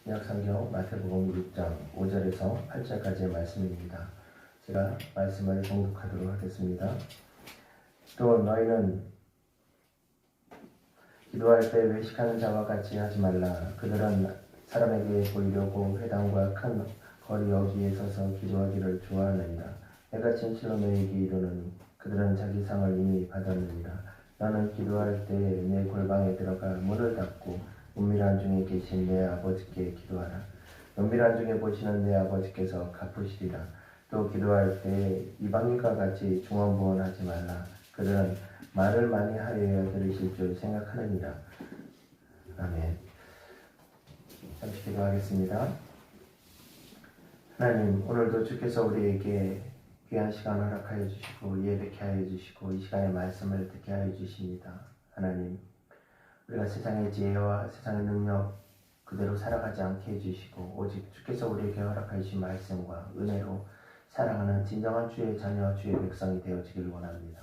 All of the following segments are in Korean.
신약성경 마태복음 6장 5절에서 8절까지의 말씀입니다. 제가 말씀을 봉독하도록 하겠습니다. 또 너희는 기도할 때 외식하는 자와 같이 하지 말라. 그들은 사람에게 보이려고 회당과 큰 거리 여기에 서서 기도하기를 좋아하느니라. 내가 진실로 너희에게 이르노니 그들은 자기 상을 이미 받았느니라. 너는 기도할 때 내 골방에 들어가 문을 닫고 은밀한 중에 계신 내 아버지께 기도하라. 은밀한 중에 보시는 내 아버지께서 갚으시리라. 또 기도할 때 이방인과 같이 중언부언하지 말라. 그들은 말을 많이 하여야 들으실 줄 생각하느니라. 아멘. 잠시 기도하겠습니다. 하나님, 오늘도 주께서 우리에게 귀한 시간 허락하여 주시고 예배케 하여 주시고 이 시간에 말씀을 듣게 하여 주십니다. 하나님, 우리가 세상의 지혜와 세상의 능력 그대로 살아가지 않게 해주시고 오직 주께서 우리에게 허락하여 주신 말씀과 은혜로 사랑하는 진정한 주의 자녀, 주의 백성이 되어지길 원합니다.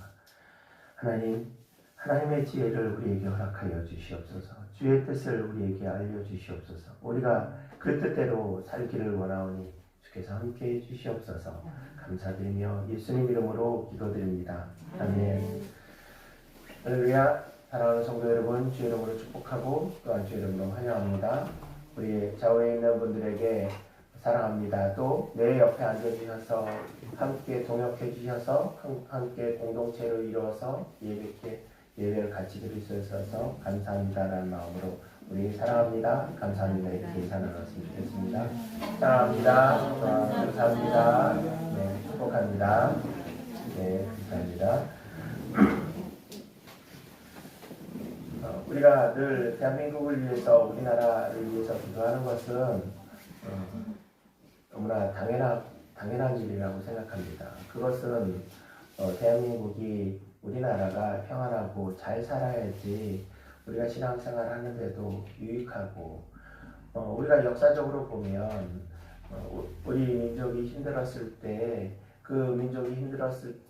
하나님, 하나님의 지혜를 우리에게 허락하여 주시옵소서. 주의 뜻을 우리에게 알려주시옵소서. 우리가 그 뜻대로 살기를 원하오니 주께서 함께해 주시옵소서. 감사드리며 예수님 이름으로 기도드립니다. 아멘. 할렐루야. 사랑하는 성도 여러분, 주의 이름으로 축복하고 또한 주의 이름으로 환영합니다. 우리 좌우에 있는 분들에게 사랑합니다. 또 내 옆에 앉아주셔서 함께 동역해 주셔서 함께 공동체로 이루어서 예배를 같이 드릴 수 있어서 감사합니다라는 마음으로 우리 사랑합니다. 감사합니다. 이렇게 인사 나눴으면 좋겠습니다. 사랑합니다. 감사합니다. 네, 축복합니다. 네, 감사합니다. 우리가 늘 대한민국을 위해서 우리나라를 위해서 기도하는 것은 너무나 당연한 일이라고 생각합니다. 그것은 대한민국이 우리나라가 평안하고 잘 살아야지 우리가 신앙생활 하는데도 유익하고 우리가 역사적으로 보면 우리 민족이 힘들었을 때 그 민족이 힘들었을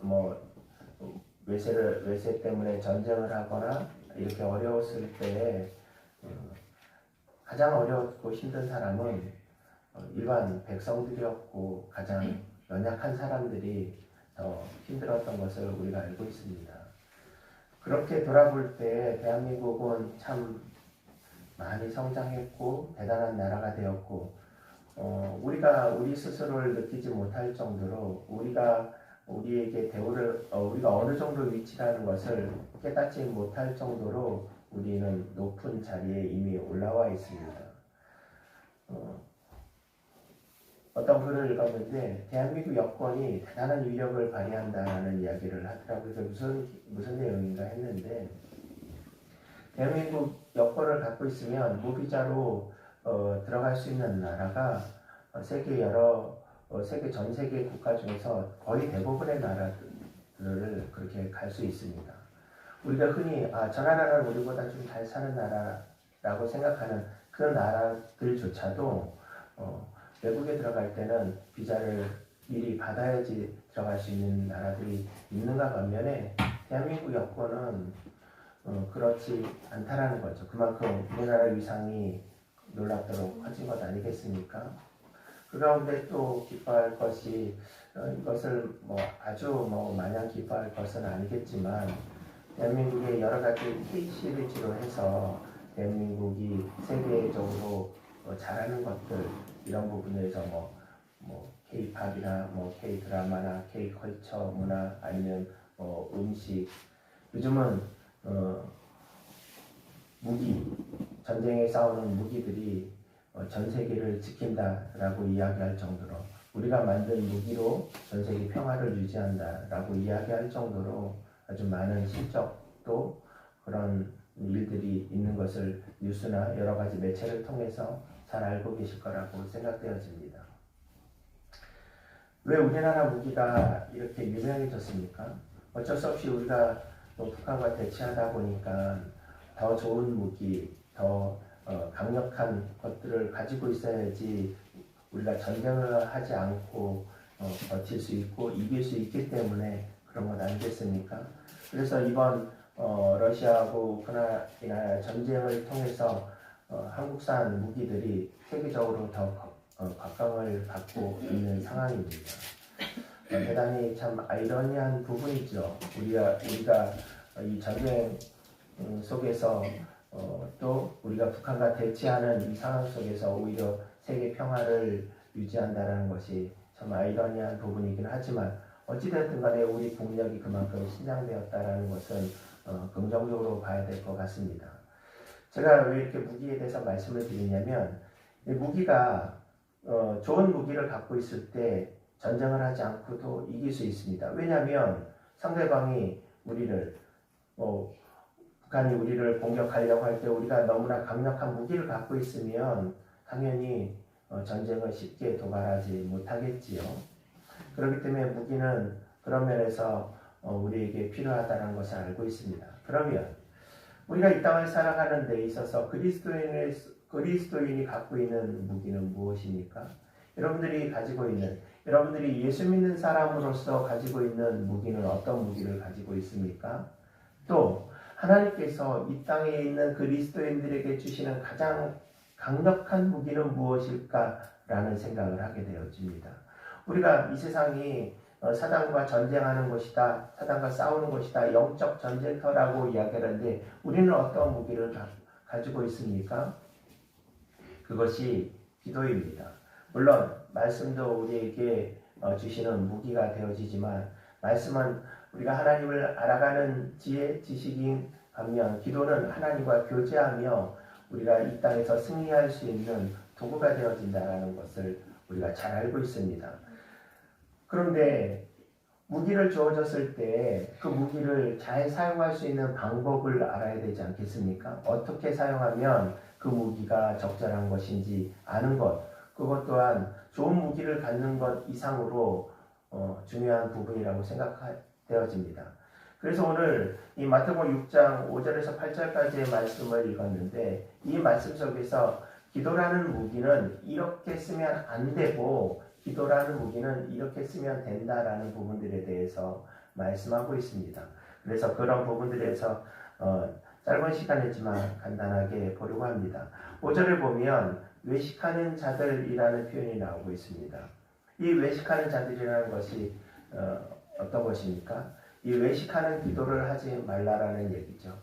외세 때문에 전쟁을 하거나 이렇게 어려웠을 때 가장 어렵고 힘든 사람은 일반 백성들이었고 가장 연약한 사람들이 더 힘들었던 것을 우리가 알고 있습니다. 그렇게 돌아볼 때 대한민국은 참 많이 성장했고 대단한 나라가 되었고 우리가 우리 스스로를 느끼지 못할 정도로 우리에게 대우를 우리가 어느 정도 위치라는 것을 깨닫지 못할 정도로 우리는 높은 자리에 이미 올라와 있습니다. 어떤 글을 읽었는데 대한민국 여권이 대단한 위력을 발휘한다는 이야기를 하더라고요. 그래서 무슨 내용인가 했는데 대한민국 여권을 갖고 있으면 무비자로 들어갈 수 있는 나라가 세계 전 세계 국가 중에서 거의 대부분의 나라들을 그렇게 갈 수 있습니다. 우리가 흔히 저 나라는 우리보다 좀 잘 사는 나라라고 생각하는 그 나라들조차도 외국에 들어갈 때는 비자를 미리 받아야지 들어갈 수 있는 나라들이 있는가 반면에 대한민국 여권은 그렇지 않다라는 거죠. 그만큼 우리나라 위상이 놀랍도록 커진 것 아니겠습니까? 그 가운데 또 기뻐할 것이 이것을 아주 마냥 기뻐할 것은 아니겠지만 대한민국의 여러 가지 K-시리즈로 해서 대한민국이 세계적으로 잘하는 것들 이런 부분에서 K-팝이나 K-드라마나 K-컬처 문화 아니면 음식 요즘은 무기 전쟁에 싸우는 무기들이 전 세계를 지킨다라고 이야기할 정도로 우리가 만든 무기로 전 세계 평화를 유지한다라고 이야기할 정도로 아주 많은 실적도 그런 일들이 있는 것을 뉴스나 여러 가지 매체를 통해서 잘 알고 계실 거라고 생각되어집니다. 왜 우리나라 무기가 이렇게 유명해졌습니까? 어쩔 수 없이 우리가 북한과 대치하다 보니까 더 좋은 무기, 더 강력한 것들을 가지고 있어야지 우리가 전쟁을 하지 않고 버틸 수 있고 이길 수 있기 때문에 그런 것 아니겠습니까? 그래서 이번 러시아하고 우크라이나 전쟁을 통해서 한국산 무기들이 세계적으로 더 각광을 받고 있는 상황입니다. 대단히 참 아이러니한 부분이죠. 우리가 이 전쟁 속에서 또 우리가 북한과 대치하는 이 상황 속에서 오히려 세계 평화를 유지한다는 것이 참 아이러니한 부분이긴 하지만 어찌되었든 간에 우리 국력이 그만큼 신장되었다는 것은 긍정적으로 봐야 될 것 같습니다. 제가 왜 이렇게 무기에 대해서 말씀을 드리냐면 이 무기가 좋은 무기를 갖고 있을 때 전쟁을 하지 않고도 이길 수 있습니다. 왜냐하면 상대방이 우리를 북한이 우리를 공격하려고 할 때 우리가 너무나 강력한 무기를 갖고 있으면 당연히 전쟁을 쉽게 도발하지 못하겠지요. 그렇기 때문에 무기는 그런 면에서 우리에게 필요하다는 것을 알고 있습니다. 그러면 우리가 이 땅을 살아가는 데 있어서 그리스도인이 갖고 있는 무기는 무엇입니까? 여러분들이 예수 믿는 사람으로서 가지고 있는 무기는 어떤 무기를 가지고 있습니까? 또 하나님께서 이 땅에 있는 그리스도인들에게 주시는 가장 강력한 무기는 무엇일까라는 생각을 하게 되어집니다. 우리가 이 세상이 사단과 전쟁하는 것이다, 사단과 싸우는 것이다, 영적 전쟁터라고 이야기하는데 우리는 어떤 무기를 가지고 있습니까? 그것이 기도입니다. 물론 말씀도 우리에게 주시는 무기가 되어지지만 말씀은 우리가 하나님을 알아가는 지혜, 지식인 반면 기도는 하나님과 교제하며 우리가 이 땅에서 승리할 수 있는 도구가 되어진다는 것을 우리가 잘 알고 있습니다. 그런데 무기를 주어졌을 때 그 무기를 잘 사용할 수 있는 방법을 알아야 되지 않겠습니까? 어떻게 사용하면 그 무기가 적절한 것인지 아는 것, 그것 또한 좋은 무기를 갖는 것 이상으로 중요한 부분이라고 생각되어집니다. 그래서 오늘 이 마태복음 6장 5절에서 8절까지의 말씀을 읽었는데 이 말씀 속에서 기도라는 무기는 이렇게 쓰면 안 되고 기도라는 무기는 이렇게 쓰면 된다라는 부분들에 대해서 말씀하고 있습니다. 그래서 그런 부분들에서 짧은 시간이지만 간단하게 보려고 합니다. 5절을 보면 외식하는 자들이라는 표현이 나오고 있습니다. 이 외식하는 자들이라는 것이 어떤 것입니까? 이 외식하는 기도를 하지 말라라는 얘기죠.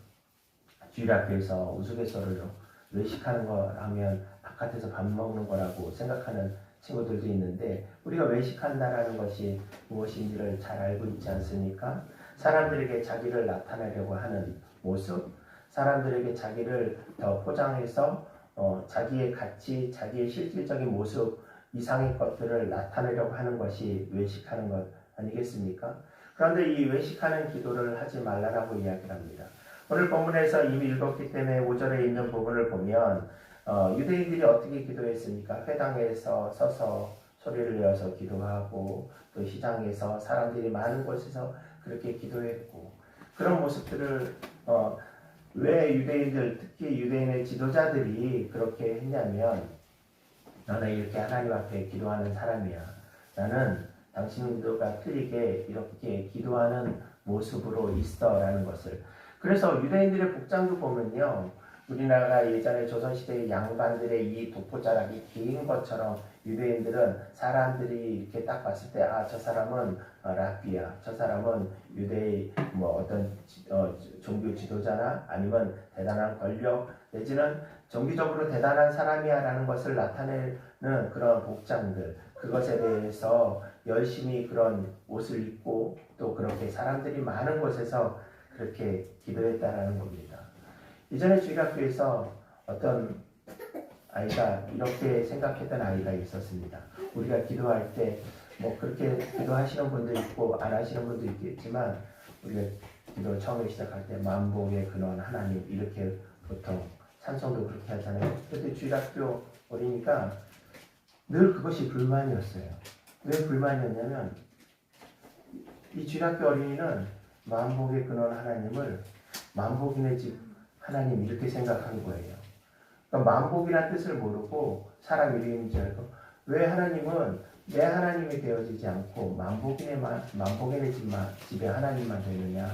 주일학교에서 우스갯소리로 외식하는 거 하면 바깥에서 밥 먹는 거라고 생각하는 친구들도 있는데 우리가 외식한다라는 것이 무엇인지를 잘 알고 있지 않습니까? 사람들에게 자기를 나타내려고 하는 모습, 사람들에게 자기를 더 포장해서 자기의 가치, 자기의 실질적인 모습 이상의 것들을 나타내려고 하는 것이 외식하는 것 아니겠습니까? 그런데 이 외식하는 기도를 하지 말라라고 이야기를 합니다. 오늘 본문에서 이미 읽었기 때문에 5절에 있는 부분을 보면 유대인들이 어떻게 기도했습니까? 회당에서 서서 소리를 내어서 기도하고 또 시장에서 사람들이 많은 곳에서 그렇게 기도했고 그런 모습들을 왜 유대인들 특히 유대인의 지도자들이 그렇게 했냐면 너는 이렇게 하나님 앞에 기도하는 사람이야. 나는 당신들과 틀리게 이렇게 기도하는 모습으로 있어라는 것을. 그래서 유대인들의 복장도 보면요. 우리나라가 예전에 조선시대의 양반들의 이 독보자락이 긴 것처럼 유대인들은 사람들이 이렇게 딱 봤을 때 저 사람은 랍비야, 저 사람은 유대의 어떤 종교 지도자나 아니면 대단한 권력 내지는 정기적으로 대단한 사람이야 라는 것을 나타내는 그런 복장들, 그것에 대해서 열심히 그런 옷을 입고 또 그렇게 사람들이 많은 곳에서 그렇게 기도했다라는 겁니다. 이전에 주일학교에서 어떤 아이가 이렇게 생각했던 아이가 있었습니다. 우리가 기도할 때 그렇게 기도하시는 분도 있고 안 하시는 분도 있겠지만 우리가 기도 처음에 시작할 때 만복의 근원 하나님 이렇게 보통 찬송도 그렇게 하잖아요. 그런데 주일학교 어리니까 늘 그것이 불만이었어요. 왜 불만이었냐면 이 주일학교 어린이는 만복의 근원 하나님을 만복인의 집 하나님 이렇게 생각한 거예요. 그러니까 만복이라는 뜻을 모르고 사람 이름인 줄 알고 왜 하나님은 내 하나님이 되어지지 않고 만복인의 집에 하나님만 되느냐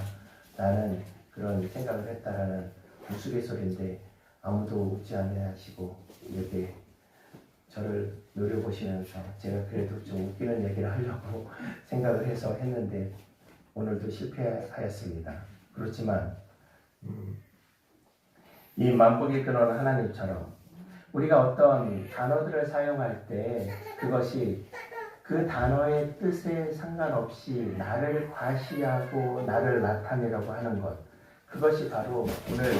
라는 그런 생각을 했다라는 우스갯소리인데 아무도 웃지 아니하시고 이렇게 저를 노려보시면서 제가 그래도 좀 웃기는 얘기를 하려고 생각을 해서 했는데 오늘도 실패하였습니다. 그렇지만 이 만복의 근원 하나님처럼 우리가 어떤 단어들을 사용할 때 그것이 그 단어의 뜻에 상관없이 나를 과시하고 나를 나타내려고 하는 것, 그것이 바로 오늘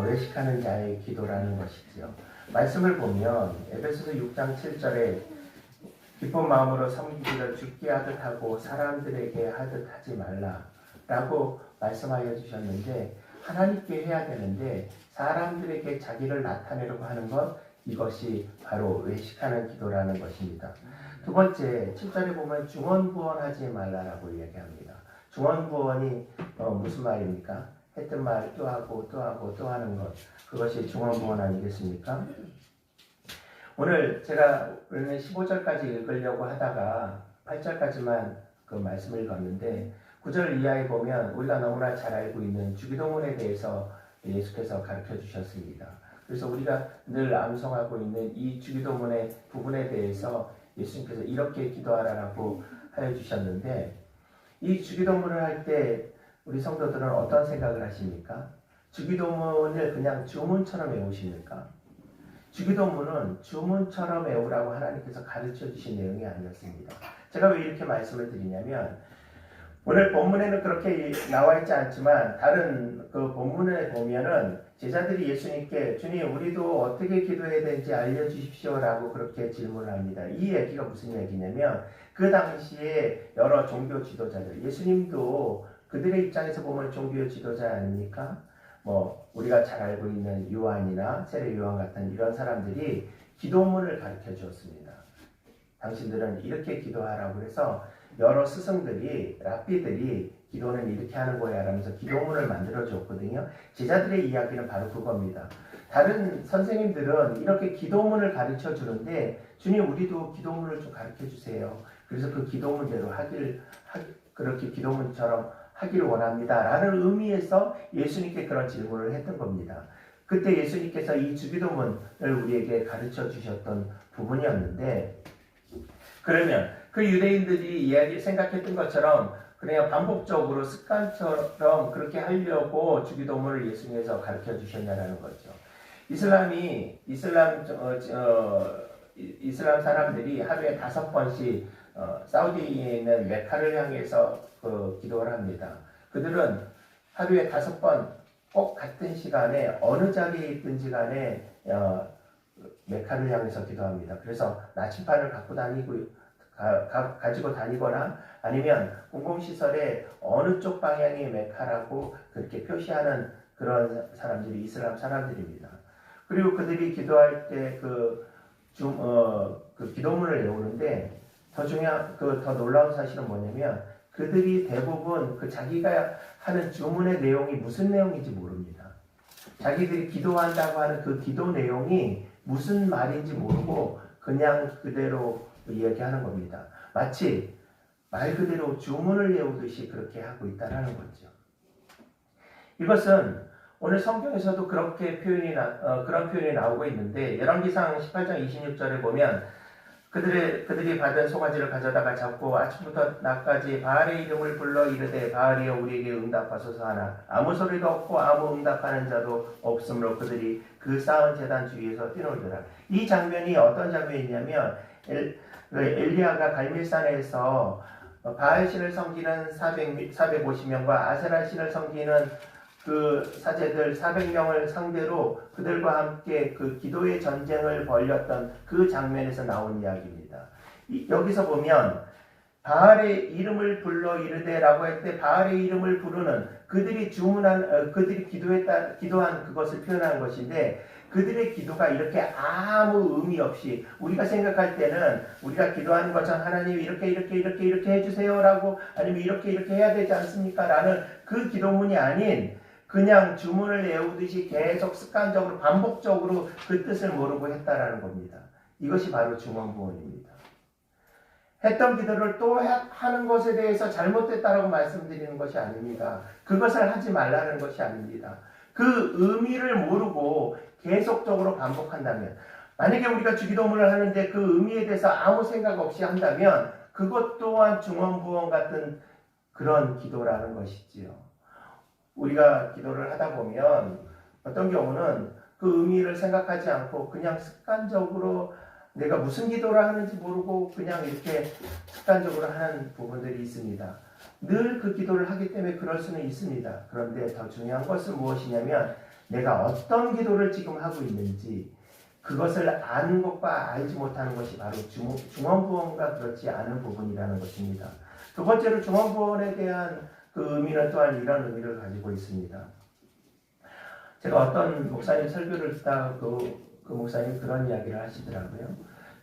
외식하는 자의 기도라는 것이지요. 말씀을 보면 에베소서 6장 7절에 기쁜 마음으로 섬기기를 주께 하듯 하고 사람들에게 하듯 하지 말라라고 말씀하여 주셨는데, 하나님께 해야 되는데 사람들에게 자기를 나타내려고 하는 것, 이것이 바로 외식하는 기도라는 것입니다. 두 번째, 7절에 보면 중언부언하지 말라라고 이야기합니다. 중언부언이 무슨 말입니까? 했던 말 또 하고 또 하고 또 하는 것, 그것이 중언부언 아니겠습니까? 오늘 제가 원래 15절까지 읽으려고 하다가 8절까지만 그 말씀을 읽었는데 9절 이하에 보면 우리가 너무나 잘 알고 있는 주기도문에 대해서 예수께서 가르쳐 주셨습니다. 그래서 우리가 늘 암송하고 있는 이 주기도문의 부분에 대해서 예수님께서 이렇게 기도하라고 하여 주셨는데, 이 주기도문을 할 때 우리 성도들은 어떤 생각을 하십니까? 주기도문을 그냥 주문처럼 외우십니까? 주기도문은 주문처럼 외우라고 하나님께서 가르쳐 주신 내용이 아니었습니다. 제가 왜 이렇게 말씀을 드리냐면, 오늘 본문에는 그렇게 나와 있지 않지만 다른 그 본문에 보면은 제자들이 예수님께 주님 우리도 어떻게 기도해야 되는지 알려주십시오라고 그렇게 질문을 합니다. 이 얘기가 무슨 얘기냐면, 그 당시에 여러 종교 지도자들, 예수님도 그들의 입장에서 보면 종교 지도자 아닙니까? 우리가 잘 알고 있는 요한이나 세례 요한 같은 이런 사람들이 기도문을 가르쳐 주었습니다. 당신들은 이렇게 기도하라고 해서 여러 스승들이, 랍비들이 기도는 이렇게 하는 거야 라면서 기도문을 만들어 줬거든요. 제자들의 이야기는 바로 그겁니다. 다른 선생님들은 이렇게 기도문을 가르쳐 주는데, 주님 우리도 기도문을 좀 가르쳐 주세요. 그래서 그 기도문대로 그렇게 기도문처럼 하기를 원합니다 라는 의미에서 예수님께 그런 질문을 했던 겁니다. 그때 예수님께서 이 주기도문을 우리에게 가르쳐 주셨던 부분이었는데, 그러면 그 유대인들이 생각했던 것처럼 그냥 반복적으로 습관처럼 그렇게 하려고 주기도문을 예수님께서 가르쳐 주셨냐라는 거죠. 이슬람 사람들이 하루에 5번씩 사우디에 있는 메카를 향해서 기도를 합니다. 그들은 하루에 5번 꼭 같은 시간에 어느 자리에 있든지 간에 메카를 향해서 기도합니다. 그래서 나침반을 가지고 다니거나 아니면 공공시설에 어느 쪽 방향이 메카라고 그렇게 표시하는 그런 사람들이 이슬람 사람들입니다. 그리고 그들이 기도할 때 그 기도문을 외우는데 더 놀라운 사실은 뭐냐면, 그들이 대부분 자기가 하는 주문의 내용이 무슨 내용인지 모릅니다. 자기들이 기도한다고 하는 그 기도 내용이 무슨 말인지 모르고 그냥 그대로 이야기하는 겁니다. 마치 말 그대로 주문을 외우듯이 그렇게 하고 있다는 거죠. 이것은 오늘 성경에서도 그렇게 그런 표현이 나오고 있는데, 열왕기상 18장 26절에 보면 그들이 받은 송아지를 가져다가 잡고 아침부터 낮까지 바알의 이름을 불러 이르되 바알이여 우리에게 응답하소서 하나 아무 소리도 없고 아무 응답하는 자도 없으므로 그들이 그 쌓은 제단 주위에서 뛰놀더라. 이 장면이 어떤 장면이냐면, 엘리야가 갈멜산에서 바알 신을 섬기는 450명과 아세라 신을 섬기는 그 사제들 400명을 상대로 그들과 함께 그 기도의 전쟁을 벌였던 그 장면에서 나온 이야기입니다. 여기서 보면 바알의 이름을 불러 이르되라고 할 때 바알의 이름을 부르는 그들이 기도한 그것을 표현한 것인데, 그들의 기도가 이렇게 아무 의미 없이 우리가 생각할 때는 우리가 기도하는 것처럼 하나님 이렇게 해주세요라고 아니면 이렇게 해야 되지 않습니까? 라는 그 기도문이 아닌 그냥 주문을 외우듯이 계속 습관적으로 반복적으로 그 뜻을 모르고 했다라는 겁니다. 이것이 바로 중언부언입니다. 했던 기도를 또 하는 것에 대해서 잘못됐다라고 말씀드리는 것이 아닙니다. 그것을 하지 말라는 것이 아닙니다. 그 의미를 모르고 계속적으로 반복한다면, 만약에 우리가 주기도문을 하는데 그 의미에 대해서 아무 생각 없이 한다면 그것 또한 중언부언 같은 그런 기도라는 것이지요. 우리가 기도를 하다 보면 어떤 경우는 그 의미를 생각하지 않고 그냥 습관적으로 내가 무슨 기도를 하는지 모르고 그냥 이렇게 습관적으로 하는 부분들이 있습니다. 늘 그 기도를 하기 때문에 그럴 수는 있습니다. 그런데 더 중요한 것은 무엇이냐면 내가 어떤 기도를 지금 하고 있는지 그것을 아는 것과 알지 못하는 것이 바로 중언부언과 그렇지 않은 부분이라는 것입니다. 두 번째로 중언부언에 대한 그 의미는 또한 이런 의미를 가지고 있습니다. 제가 어떤 목사님 설교를 듣다 그 목사님 그런 이야기를 하시더라고요.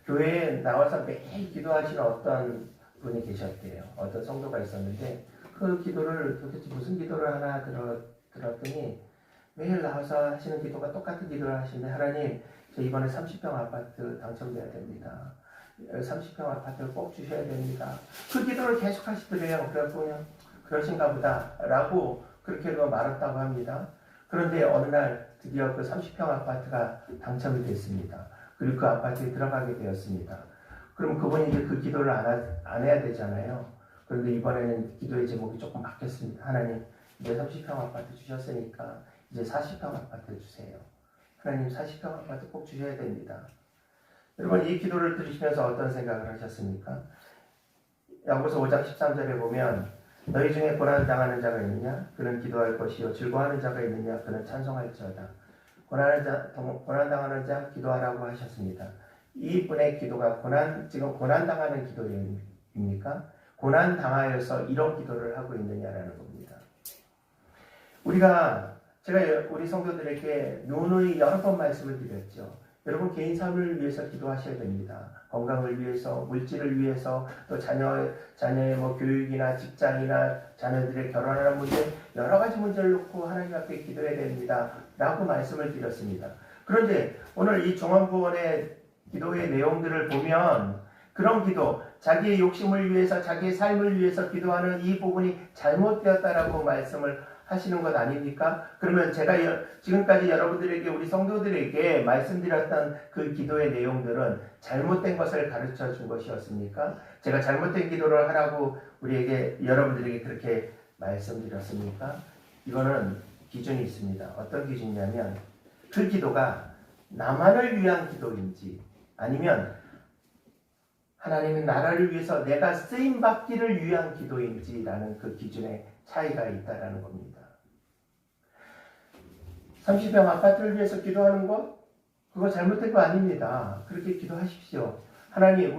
교회에 나와서 매일 기도하시는 어떤 분이 계셨대요. 어떤 성도가 있었는데 그 기도를 도대체 무슨 기도를 하나 들었더니 매일 나와서 하시는 기도가 똑같은 기도를 하시는데 하나님 저 이번에 30평 아파트 당첨돼야 됩니다. 30평 아파트를 꼭 주셔야 됩니다. 그 기도를 계속 하시더래요. 그래갖고 그냥 그러신가 보다 라고 그렇게 말했다고 합니다. 그런데 어느 날 드디어 그 30평 아파트가 당첨이 됐습니다. 그리고 그 아파트에 들어가게 되었습니다. 그럼 그분이 이제 그 기도를 안 해야 되잖아요. 그런데 이번에는 기도의 제목이 조금 바뀌었습니다. 하나님 이제 30평 아파트 주셨으니까 이제 40평 아파트 주세요. 하나님 40평 아파트 꼭 주셔야 됩니다. 여러분 이 기도를 들으시면서 어떤 생각을 하셨습니까? 야고보서 5장 13절에 보면 너희 중에 고난을 당하는 자가 있느냐? 그는 기도할 것이요 즐거워하는 자가 있느냐? 그는 찬송할지어다. 고난당하는 자 기도하라고 하셨습니다. 이분의 기도가 지금 고난당하는 기도입니까? 고난당하여서 이런 기도를 하고 있느냐라는 겁니다. 제가 우리 성도들에게 누누이 여러 번 말씀을 드렸죠. 여러분 개인 삶을 위해서 기도하셔야 됩니다. 건강을 위해서, 물질을 위해서, 또 자녀의 교육이나 직장이나 자녀들의 결혼하는 문제, 여러 가지 문제를 놓고 하나님 앞에 기도해야 됩니다. 라고 말씀을 드렸습니다. 그런데 오늘 이 중언부언의 기도의 내용들을 보면 그런 기도, 자기의 욕심을 위해서, 자기의 삶을 위해서 기도하는 이 부분이 잘못되었다라고 말씀을 하시는 것 아닙니까? 그러면 제가 지금까지 여러분들에게 우리 성도들에게 말씀드렸던 그 기도의 내용들은 잘못된 것을 가르쳐 준 것이었습니까? 제가 잘못된 기도를 하라고 여러분들에게 그렇게 말씀드렸습니까? 이거는 기준이 있습니다. 어떤 기준이냐면 그 기도가 나만을 위한 기도인지 아니면 하나님의 나라를 위해서 내가 쓰임받기를 위한 기도인지라는 그 기준의 차이가 있다라는 겁니다. 30평 아파트를 위해서 기도하는 것? 그거 잘못된 거 아닙니다. 그렇게 기도하십시오. 하나님,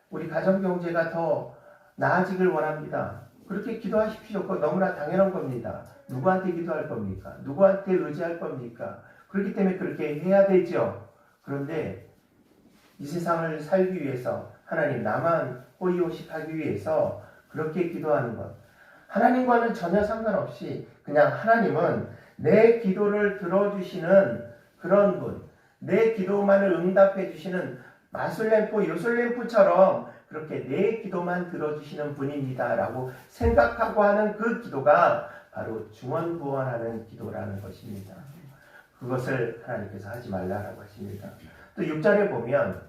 우리 가정 경제가 더 나아지길 원합니다. 그렇게 기도하십시오. 그거 너무나 당연한 겁니다. 누구한테 기도할 겁니까? 누구한테 의지할 겁니까? 그렇기 때문에 그렇게 해야 되죠. 그런데 이 세상을 살기 위해서 하나님 나만 호의호식하기 위해서 그렇게 기도하는 것. 하나님과는 전혀 상관없이 그냥 하나님은 내 기도를 들어주시는 그런 분, 내 기도만을 응답해 주시는 마술램프, 요술램프처럼 그렇게 내 기도만 들어주시는 분입니다 라고 생각하고 하는 그 기도가 바로 중언부언하는 기도라는 것입니다. 그것을 하나님께서 하지 말라라고 하십니다. 또 6절에 보면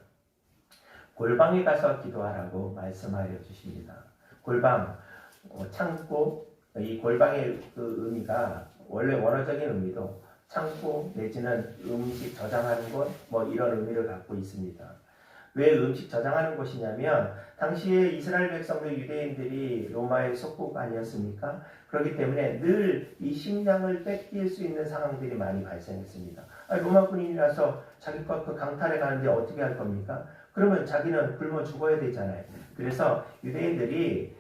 골방에 가서 기도하라고 말씀하여 주십니다. 골방, 창고, 이 골방의 그 의미가 원래 원어적인 의미도 창고 내지는 음식 저장하는 곳 이런 의미를 갖고 있습니다. 왜 음식 저장하는 곳이냐면 당시에 이스라엘 백성들 유대인들이 로마의 속국 아니었습니까? 그렇기 때문에 늘 이 식량을 뺏길 수 있는 상황들이 많이 발생했습니다. 로마 군인이라서 자기 것 강탈해 가는데 어떻게 할 겁니까? 그러면 자기는 굶어 죽어야 되잖아요. 그래서 유대인들이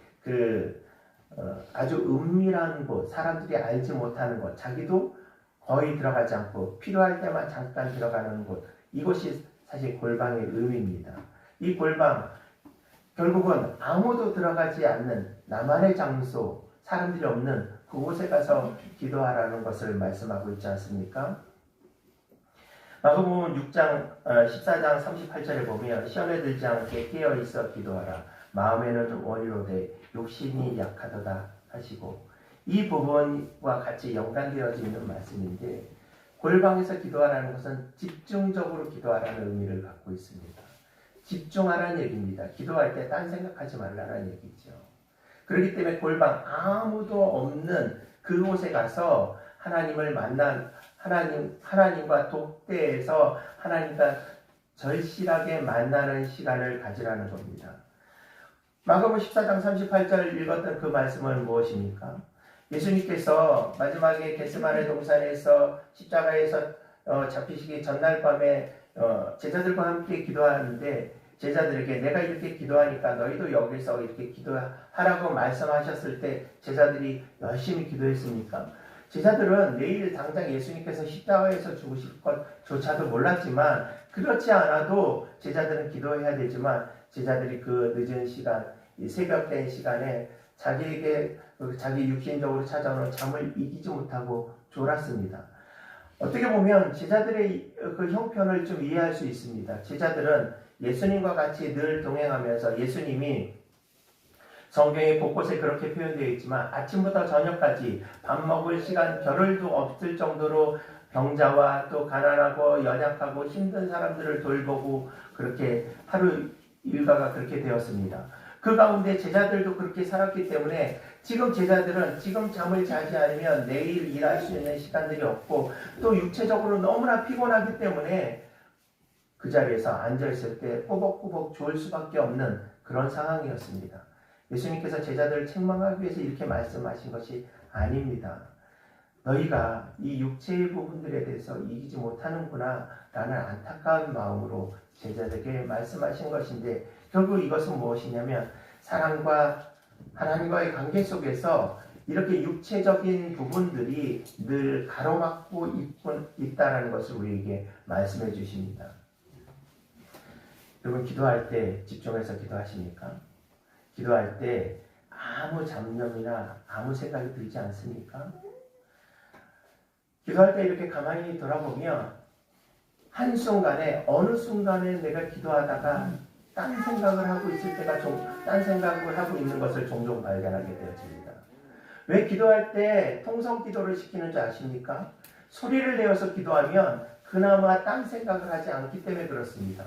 아주 은밀한 곳, 사람들이 알지 못하는 곳, 자기도 거의 들어가지 않고 필요할 때만 잠깐 들어가는 곳, 이것이 사실 골방의 의미입니다. 이 골방, 결국은 아무도 들어가지 않는 나만의 장소, 사람들이 없는 그곳에 가서 기도하라는 것을 말씀하고 있지 않습니까? 마가복음 6장 14장 38절에 보면 시험에 들지 않게 깨어있어 기도하라. 마음에는 원이로되 욕심이 약하도다 하시고 이 부분과 같이 연관되어져 있는 말씀인데 골방에서 기도하라는 것은 집중적으로 기도하라는 의미를 갖고 있습니다. 집중하라는 얘기입니다. 기도할 때 딴 생각하지 말라는 얘기죠. 그렇기 때문에 골방 아무도 없는 그곳에 가서 하나님을 만난 하나님과 독대해서 하나님과 절실하게 만나는 시간을 가지라는 겁니다. 마가복음 14장 38절 읽었던 그 말씀은 무엇입니까? 예수님께서 마지막에 겟세마네 동산에서 십자가에서 잡히시기 전날 밤에 제자들과 함께 기도하는데 제자들에게 내가 이렇게 기도하니까 너희도 여기서 이렇게 기도하라고 말씀하셨을 때 제자들이 열심히 기도했습니까? 제자들은 내일 당장 예수님께서 십자가에서 죽으실 것조차도 몰랐지만 그렇지 않아도 제자들은 기도해야 되지만 제자들이 그 늦은 시간, 이 새벽된 시간에 자기 육신적으로 찾아오는 잠을 이기지 못하고 졸았습니다. 어떻게 보면 제자들의 그 형편을 좀 이해할 수 있습니다. 제자들은 예수님과 같이 늘 동행하면서 예수님이 성경에 곳곳에 그렇게 표현되어 있지만 아침부터 저녁까지 밥 먹을 시간 겨를도 없을 정도로 병자와 또 가난하고 연약하고 힘든 사람들을 돌보고 그렇게 하루 일과가 그렇게 되었습니다. 그 가운데 제자들도 그렇게 살았기 때문에 지금 제자들은 지금 잠을 자지 않으면 내일 일할 수 있는 시간들이 없고 또 육체적으로 너무나 피곤하기 때문에 그 자리에서 앉아있을 때 꾸벅꾸벅 졸 수밖에 없는 그런 상황이었습니다. 예수님께서 제자들을 책망하기 위해서 이렇게 말씀하신 것이 아닙니다. 너희가 이 육체의 부분들에 대해서 이기지 못하는구나 라는 안타까운 마음으로 제자들에게 말씀하신 것인데 결국 이것은 무엇이냐면 사랑과 하나님과의 관계 속에서 이렇게 육체적인 부분들이 늘 가로막고 있다는 것을 우리에게 말씀해 주십니다. 여러분 기도할 때 집중해서 기도하십니까? 기도할 때 아무 잡념이나 아무 생각이 들지 않습니까? 기도할 때 이렇게 가만히 돌아보면 한순간에 어느 순간에 내가 기도하다가 딴 생각을 하고 있을 때가 딴 생각을 하고 있는 것을 종종 발견하게 되어집니다. 왜 기도할 때 통성 기도를 시키는 줄 아십니까? 소리를 내어서 기도하면 그나마 딴 생각을 하지 않기 때문에 그렇습니다.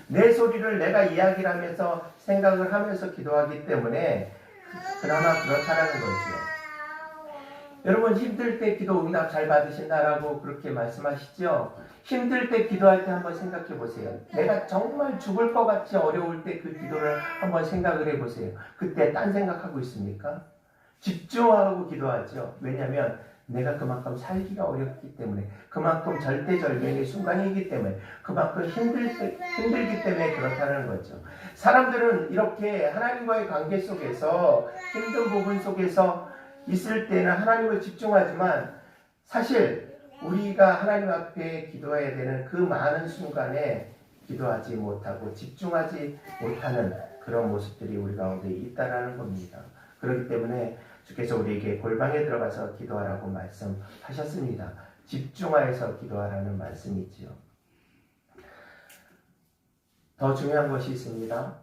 내 소리를 내가 이야기를 하면서 생각을 하면서 기도하기 때문에 그나마 그렇다라는 거죠. 여러분 힘들 때 기도 응답 잘 받으신다라고 그렇게 말씀하시죠? 힘들 때 기도할 때 한번 생각해 보세요. 내가 정말 죽을 것 같이 어려울 때 그 기도를 한번 생각을 해 보세요. 그때 딴 생각하고 있습니까? 집중하고 기도하죠. 왜냐하면 내가 그만큼 살기가 어렵기 때문에 그만큼 절대절명의 순간이기 때문에 그만큼 힘들기 때문에 그렇다는 거죠. 사람들은 이렇게 하나님과의 관계 속에서 힘든 부분 속에서 있을 때는 하나님을 집중하지만 사실 우리가 하나님 앞에 기도해야 되는 그 많은 순간에 기도하지 못하고 집중하지 못하는 그런 모습들이 우리 가운데 있다라는 겁니다. 그렇기 때문에 주께서 우리에게 골방에 들어가서 기도하라고 말씀하셨습니다. 집중하여서 기도하라는 말씀이지요. 더 중요한 것이 있습니다.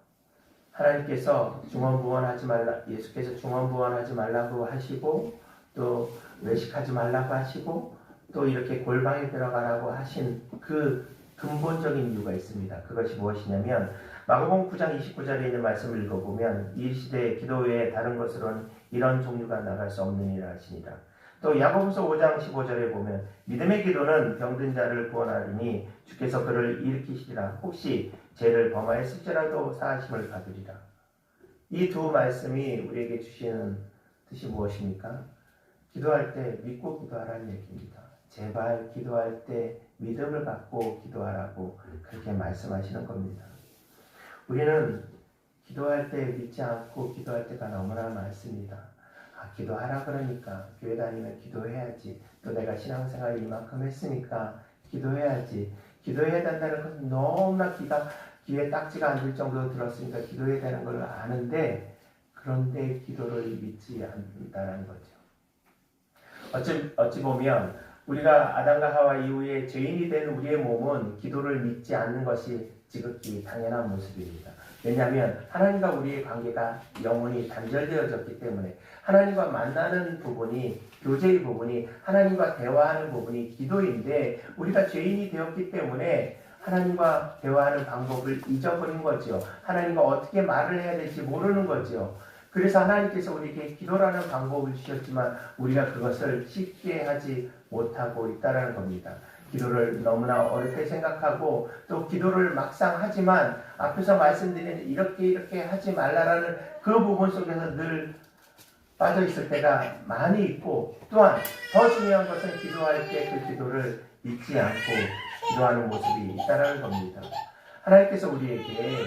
하나님께서 중언부언하지 말라, 예수께서 중언부언하지 말라고 하시고 또 외식하지 말라고 하시고 또 이렇게 골방에 들어가라고 하신 그 근본적인 이유가 있습니다. 그것이 무엇이냐면 마가복음 9장 29절에 있는 말씀을 읽어보면 이 시대의 기도 외에 다른 것으로는 이런 종류가 나갈 수 없느니라 하시니라. 또 야고보서 5장 15절에 보면 믿음의 기도는 병든 자를 구원하리니 주께서 그를 일으키시리라. 혹시 죄를 범하였을지라도 사하심을 받으리라. 이 두 말씀이 우리에게 주시는 뜻이 무엇입니까? 기도할 때 믿고 기도하라는 얘기입니다. 제발 기도할 때 믿음을 갖고 기도하라고 그렇게 말씀하시는 겁니다. 우리는 기도할 때 믿지 않고 기도할 때가 너무나 많습니다. 기도하라 그러니까 교회 다니면 기도해야지. 또 내가 신앙생활을 이만큼 했으니까 기도해야지. 기도해야 된다는 것은 너무나 귀에 딱지가 안 들 정도로 들었으니까 기도해야 되는 걸 아는데 그런데 기도를 믿지 않는다는 거죠. 어찌 보면 우리가 아담과 하와 이후에 죄인이 된 우리의 몸은 기도를 믿지 않는 것이 지극히 당연한 모습입니다. 왜냐하면 하나님과 우리의 관계가 영원히 단절되어졌기 때문에 하나님과 만나는 부분이, 교제의 부분이, 하나님과 대화하는 부분이 기도인데 우리가 죄인이 되었기 때문에 하나님과 대화하는 방법을 잊어버린 거죠. 하나님과 어떻게 말을 해야 될지 모르는 거죠. 그래서 하나님께서 우리에게 기도라는 방법을 주셨지만 우리가 그것을 쉽게 하지 못하고 있다는 겁니다. 기도를 너무나 어렵게 생각하고 또 기도를 막상 하지만 앞에서 말씀드린 이렇게 하지 말라라는 그 부분 속에서 늘 빠져 있을 때가 많이 있고, 또한 더 중요한 것은 기도할 때 그 기도를 잊지 않고 기도하는 모습이 있다는 겁니다. 하나님께서 우리에게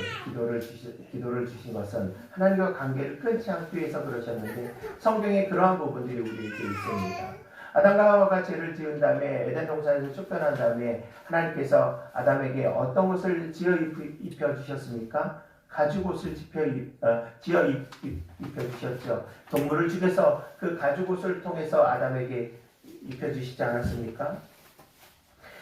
기도를 주신 것은 하나님과 관계를 끊지 않기 위해서 그러셨는데 성경에 그러한 부분들이 우리에게 있습니다. 아담과 하와가 죄를 지은 다음에 에덴 동산에서 쫓겨난 다음에 하나님께서 아담에게 어떤 것을 지어 입혀 주셨습니까? 가죽옷을 지어 입혀 주셨죠. 동물을 죽여서 그 가죽옷을 통해서 아담에게 입혀 주시지 않았습니까?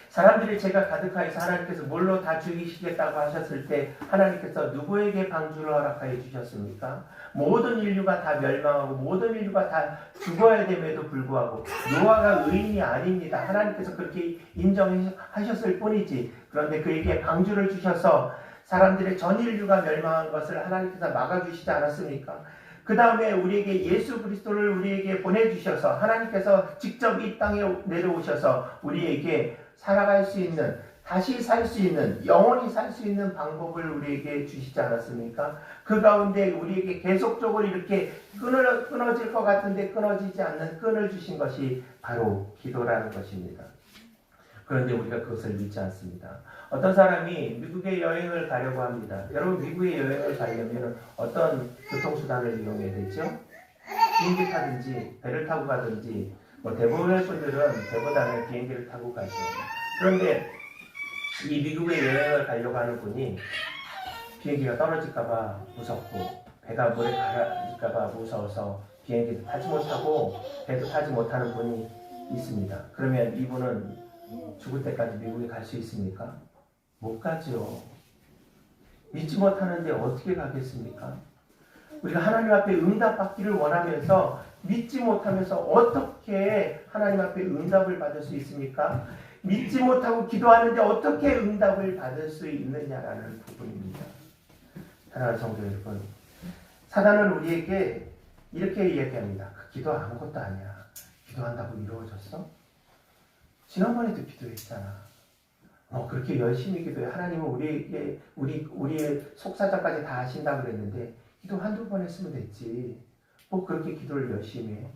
사람들이 죄가 가득하여서 하나님께서 뭘로 다 죽이시겠다고 하셨을 때 하나님께서 누구에게 방주를 허락하여 주셨습니까? 모든 인류가 다 멸망하고 모든 인류가 다 죽어야 됨에도 불구하고 노아가 의인이 아닙니다. 하나님께서 그렇게 인정하셨을 뿐이지. 그런데 그에게 방주를 주셔서 사람들의 전 인류가 멸망한 것을 하나님께서 막아주시지 않았습니까? 그 다음에 우리에게 예수 그리스도를 우리에게 보내주셔서 하나님께서 직접 이 땅에 내려오셔서 우리에게 살아갈 수 있는, 다시 살 수 있는, 영원히 살 수 있는 방법을 우리에게 주시지 않았습니까? 그 가운데 우리에게 계속적으로 이렇게 끊어질 것 같은데 끊어지지 않는 끈을 주신 것이 바로 기도라는 것입니다. 그런데 우리가 그것을 믿지 않습니다. 어떤 사람이 미국에 여행을 가려고 합니다. 여러분, 미국에 여행을 가려면 어떤 교통수단을 이용해야 되죠? 비행기 타든지 배를 타고 가든지, 대부분의 분들은 배보다는 비행기를 타고 가죠. 그런데 이 미국에 여행을 가려고 하는 분이 비행기가 떨어질까봐 무섭고 배가 물에 가라질까봐 무서워서 비행기도 타지 못하고 배도 타지 못하는 분이 있습니다. 그러면 이분은 죽을 때까지 미국에 갈 수 있습니까? 못 가죠. 믿지 못하는데 어떻게 가겠습니까? 우리가 하나님 앞에 응답받기를 원하면서 믿지 못하면서 어떻게 하나님 앞에 응답을 받을 수 있습니까? 믿지 못하고 기도하는데 어떻게 응답을 받을 수 있느냐라는 부분입니다. 사랑하는 성도 여러분, 사단은 우리에게 이렇게 이야기합니다. 그 기도 아무것도 아니야. 기도한다고 이루어졌어? 지난번에도 기도했잖아. 그렇게 열심히 기도해. 하나님은 우리에게 우리의 속사정까지 다 아신다고 그랬는데 기도 한두 번 했으면 됐지. 그렇게 기도를 열심히 해.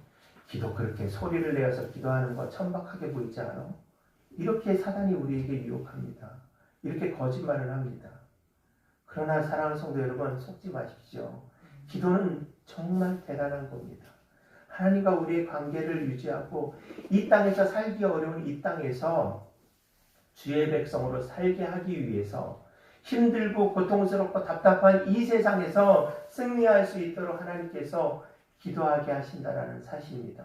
기도 그렇게 소리를 내어서 기도하는 거 천박하게 보이지 않아? 이렇게 사단이 우리에게 유혹합니다. 이렇게 거짓말을 합니다. 그러나 사랑하는 성도 여러분, 속지 마십시오. 기도는 정말 대단한 겁니다. 하나님과 우리의 관계를 유지하고 이 땅에서 살기 어려운 이 땅에서 주의 백성으로 살게 하기 위해서 힘들고 고통스럽고 답답한 이 세상에서 승리할 수 있도록 하나님께서 기도하게 하신다는 사실입니다.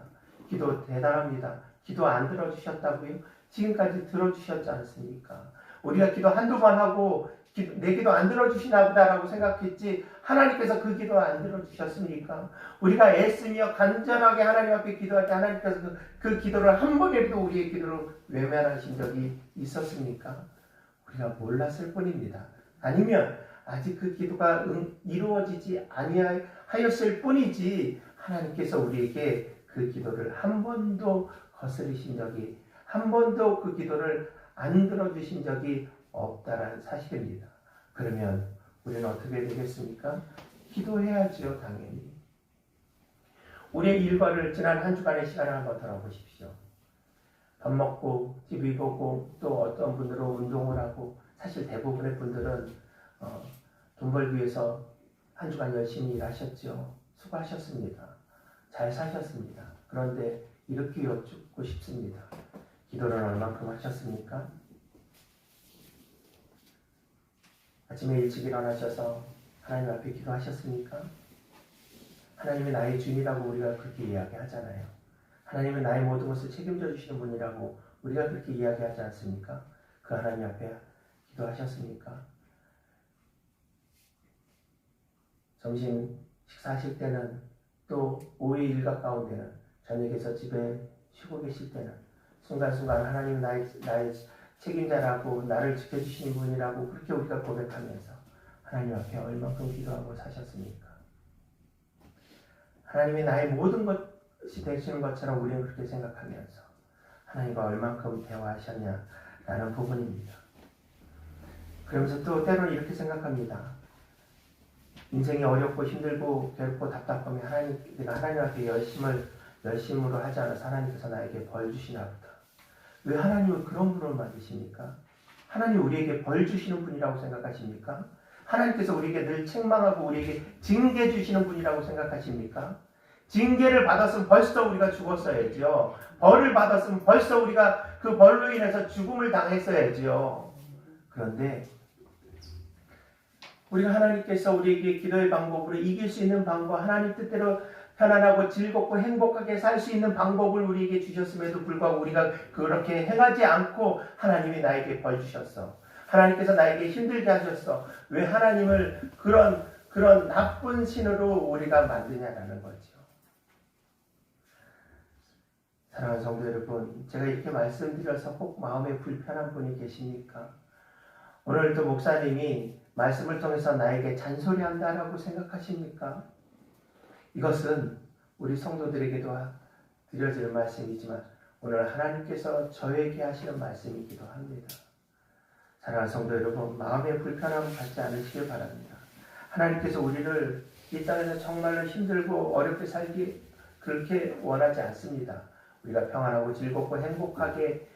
기도 대단합니다. 기도 안 들어주셨다고요? 지금까지 들어주셨지 않습니까? 우리가 기도 한두 번 하고 내 기도 안 들어주시나 보다라고 생각했지 하나님께서 그 기도 안 들어주셨습니까? 우리가 애쓰며 간절하게 하나님 앞에 기도할 때 하나님께서 그 기도를 한 번이라도 우리의 기도를 외면하신 적이 있었습니까? 우리가 몰랐을 뿐입니다. 아니면 아직 그 기도가 이루어지지 아니하였을 뿐이지 하나님께서 우리에게 그 기도를 한 번도 거스르신 적이, 한 번도 그 기도를 안 들어주신 적이 없다라는 사실입니다. 그러면 우리는 어떻게 되겠습니까? 기도해야지요, 당연히. 우리의 일과를 지난 한 주간의 시간을 한번 돌아보십시오. 밥 먹고 TV 보고 또 어떤 분들은 운동을 하고, 사실 대부분의 분들은 돈 벌기 위해서 한 주간 열심히 일하셨죠. 수고하셨습니다. 잘 사셨습니다. 그런데 이렇게 여쭙고 싶습니다. 기도를 얼만큼 하셨습니까? 아침에 일찍 일어나셔서 하나님 앞에 기도하셨습니까? 하나님이 나의 주인이라고 우리가 그렇게 이야기하잖아요. 하나님은 나의 모든 것을 책임져 주시는 분이라고 우리가 그렇게 이야기하지 않습니까? 그 하나님 앞에 기도하셨습니까? 점심 식사하실 때는, 또 오후의 일과 가운데는, 저녁에서 집에 쉬고 계실 때는 순간순간 하나님 나의 책임자라고 나를 지켜주시는 분이라고 그렇게 우리가 고백하면서 하나님 앞에 얼만큼 기도하고 사셨습니까? 하나님이 나의 모든 것이 되시는 것처럼 우리는 그렇게 생각하면서 하나님과 얼만큼 대화하셨냐라는 부분입니다. 그러면서 또 때로는 이렇게 생각합니다. 인생이 어렵고 힘들고 괴롭고 답답하면 내가 하나님 앞에 열심으로 하지 않아서 하나님께서 나에게 벌 주시나 보다. 왜 하나님은 그런 분을 만드십니까? 하나님 우리에게 벌 주시는 분이라고 생각하십니까? 하나님께서 우리에게 늘 책망하고 우리에게 징계 주시는 분이라고 생각하십니까? 징계를 받았으면 벌써 우리가 죽었어야죠. 벌을 받았으면 벌써 우리가 그 벌로 인해서 죽음을 당했어야죠. 그런데 우리가 하나님께서 우리에게 기도의 방법으로 이길 수 있는 방법, 하나님 뜻대로 편안하고 즐겁고 행복하게 살 수 있는 방법을 우리에게 주셨음에도 불구하고 우리가 그렇게 행하지 않고 하나님이 나에게 벌 주셨어. 하나님께서 나에게 힘들게 하셨어. 왜 하나님을 그런 나쁜 신으로 우리가 만드냐라는 거죠. 사랑하는 성도 여러분, 제가 이렇게 말씀드려서 혹 마음에 불편한 분이 계십니까? 오늘도 목사님이 말씀을 통해서 나에게 잔소리한다라고 생각하십니까? 이것은 우리 성도들에게도 드려지는 말씀이지만 오늘 하나님께서 저에게 하시는 말씀이기도 합니다. 사랑하는 성도 여러분, 마음의 불편함 갖지 않으시길 바랍니다. 하나님께서 우리를 이 땅에서 정말로 힘들고 어렵게 살기 그렇게 원하지 않습니다. 우리가 평안하고 즐겁고 행복하게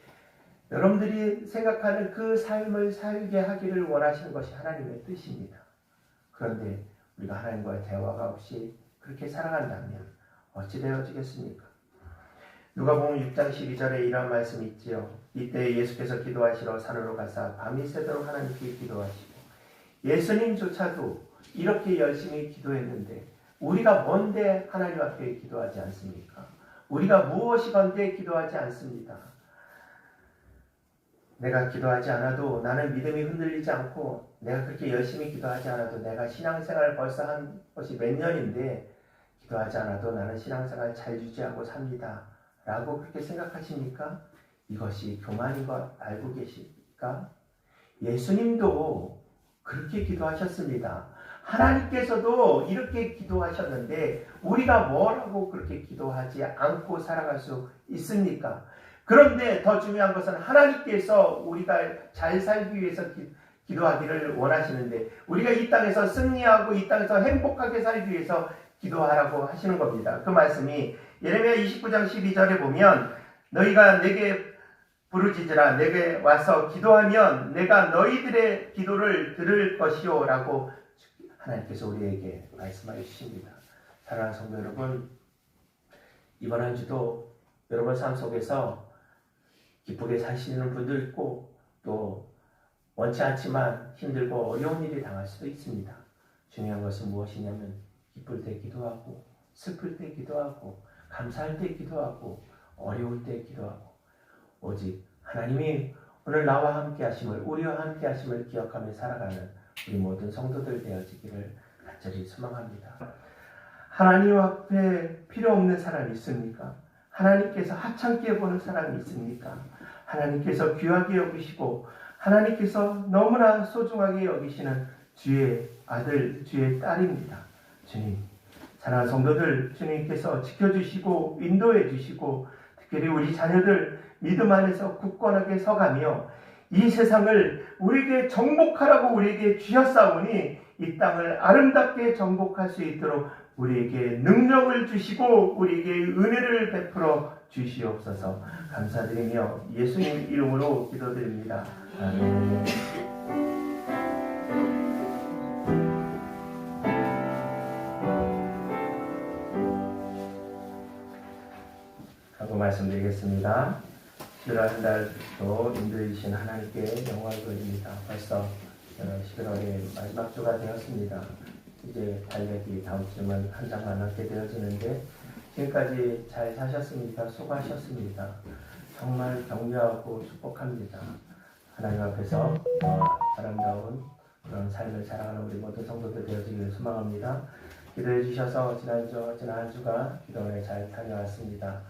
여러분들이 생각하는 그 삶을 살게 하기를 원하시는 것이 하나님의 뜻입니다. 그런데 우리가 하나님과의 대화가 없이 그렇게 살아간다면 어찌 되어지겠습니까? 누가복음 6장 12절에 이런 말씀이 있지요. 이때 예수께서 기도하시러 산으로 가사 밤이 새도록 하나님께 기도하시고, 예수님조차도 이렇게 열심히 기도했는데 우리가 뭔데 하나님 앞에 기도하지 않습니까? 우리가 무엇이건데 기도하지 않습니다. 내가 기도하지 않아도 나는 믿음이 흔들리지 않고, 내가 그렇게 열심히 기도하지 않아도 내가 신앙생활을 벌써 한 것이 몇 년인데 기도하지 않아도 나는 신앙생활 잘 유지하고 삽니다 라고 그렇게 생각하십니까? 이것이 교만인 것 알고 계십니까? 예수님도 그렇게 기도하셨습니다. 하나님께서도 이렇게 기도하셨는데 우리가 뭐라고 그렇게 기도하지 않고 살아갈 수 있습니까? 그런데 더 중요한 것은 하나님께서 우리가 잘 살기 위해서 기도하기를 원하시는데, 우리가 이 땅에서 승리하고 이 땅에서 행복하게 살기 위해서 기도하라고 하시는 겁니다. 그 말씀이 예레미야 29장 12절에 보면, 너희가 내게 부르짖으라, 내게 와서 기도하면 내가 너희들의 기도를 들을 것이요 라고 하나님께서 우리에게 말씀하여 주십니다. 사랑하는 성도 여러분, 이번 한 주도 여러분 삶 속에서 기쁘게 사시는 분도 있고 또 원치 않지만 힘들고 어려운 일이 당할 수도 있습니다. 중요한 것은 무엇이냐면 기쁠 때 기도하고, 슬플 때 기도하고, 감사할 때 기도하고, 어려울 때 기도하고, 오직 하나님이 오늘 나와 함께 하심을, 우리와 함께 하심을 기억하며 살아가는 우리 모든 성도들 되어지기를 간절히 소망합니다. 하나님 앞에 필요 없는 사람이 있습니까? 하나님께서 하찮게 보는 사람이 있습니까? 하나님께서 귀하게 여기시고 하나님께서 너무나 소중하게 여기시는 주의 아들, 주의 딸입니다. 주님, 사랑하는 성도들, 주님께서 지켜주시고 인도해 주시고 특별히 우리 자녀들 믿음 안에서 굳건하게 서가며 이 세상을 우리에게 정복하라고 우리에게 주셨사오니 이 땅을 아름답게 정복할 수 있도록 우리에게 능력을 주시고 우리에게 은혜를 베풀어 주시옵소서. 감사드리며 예수님 이름으로 기도드립니다. 아멘. 하고 말씀드리겠습니다. 11월 한 달도 인도해 주신 하나님께 영광을 돌립니다. 벌써 11월의 마지막 주가 되었습니다. 이제 달력이 다음 주면 한 장만 남게 되어지는데 지금까지 잘 사셨습니까? 수고하셨습니다. 정말 격려하고 축복합니다. 하나님 앞에서 아름다운 그런 삶을 살아가는 우리 모든 성도들 되어지기를 소망합니다. 기도해 주셔서 지난 한 주간 기도원에 잘 다녀왔습니다.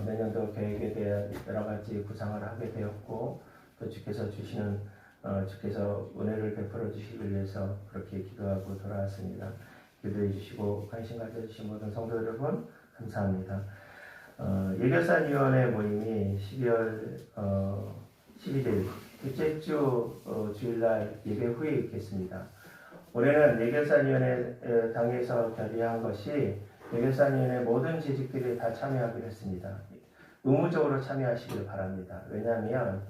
내년도 계획에 대한 여러 가지 구상을 하게 되었고 또 주께서 주시는 주께서 은혜를 베풀어 주시기 위해서 그렇게 기도하고 돌아왔습니다. 기도해 주시고 관심 가져주신 모든 성도 여러분 감사합니다. 예결산위원회 모임이 12월 11일 둘째 주 주일날 예배 후에 있겠습니다. 올해는 예결산위원회 당에서 결의한 것이 예결산위원회 모든 재직들이 다 참여하기로 했습니다. 의무적으로 참여하시길 바랍니다. 왜냐하면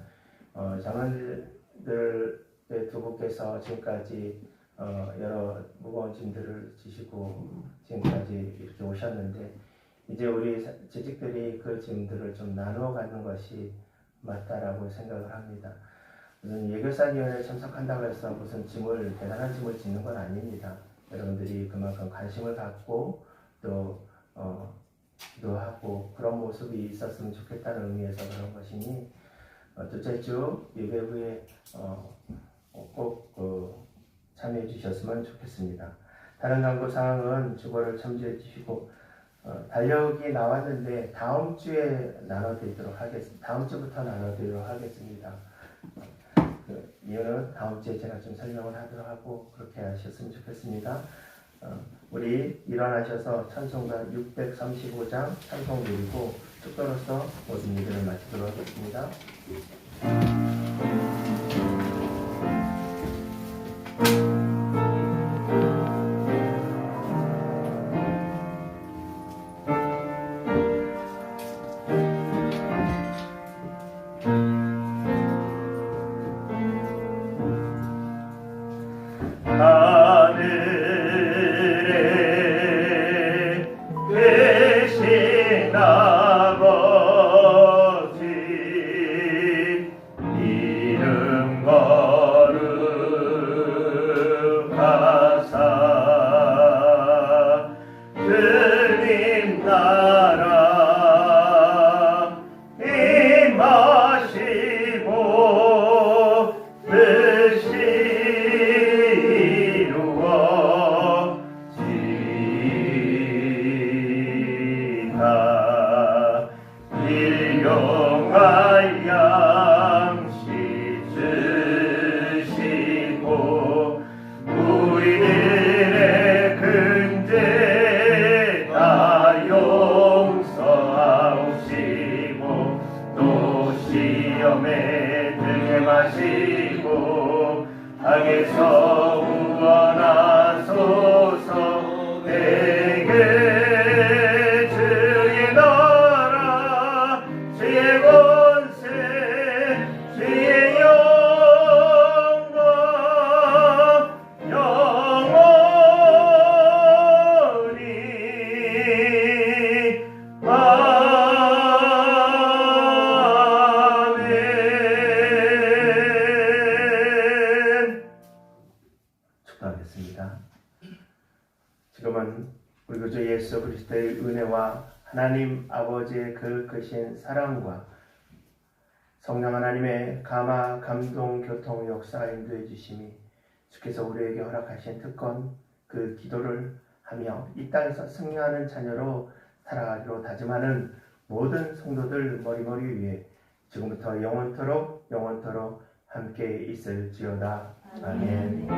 장로님들 두 분께서 지금까지 여러 무거운 짐들을 지시고 지금까지 이렇게 오셨는데 이제 우리 재직들이 그 짐들을 좀 나누어 가는 것이 맞다라고 생각을 합니다. 무슨 예결산위원회에 참석한다고 해서 무슨 대단한 짐을 짓는 건 아닙니다. 여러분들이 그만큼 관심을 갖고 또 기도하고 그런 모습이 있었으면 좋겠다는 의미에서 그런 것이니 둘째 주 예배 후에 꼭 참여해 주셨으면 좋겠습니다. 다른 광고 사항은 주보를 참조해 주시고 달력이 나왔는데 다음 주에 나눠드리도록 하겠습니다. 다음 주부터 나눠드리도록 하겠습니다. 이유는 다음 주에 제가 좀 설명을 하도록 하고 그렇게 하셨으면 좋겠습니다. 우리 일어나셔서 찬송가 635장 찬송 드리고 축도로서 모든 일을 마치도록 하겠습니다. 악에서 구원하소서. 내게 주의 나라 주의 권세 주의 영광 영원히 축도하겠습니다. 지금은 우리 구주 예수 그리스도의 은혜와 하나님 아버지의 그 크신 사랑과 성령 하나님의 감화, 감동, 교통, 역사 인도해 주심이 주께서 우리에게 허락하신 특권 그 기도를 하며 이 땅에서 승리하는 자녀로 살아가기로 다짐하는 모든 성도들 머리머리 위에 지금부터 영원토록 함께 있을지어다. 아멘.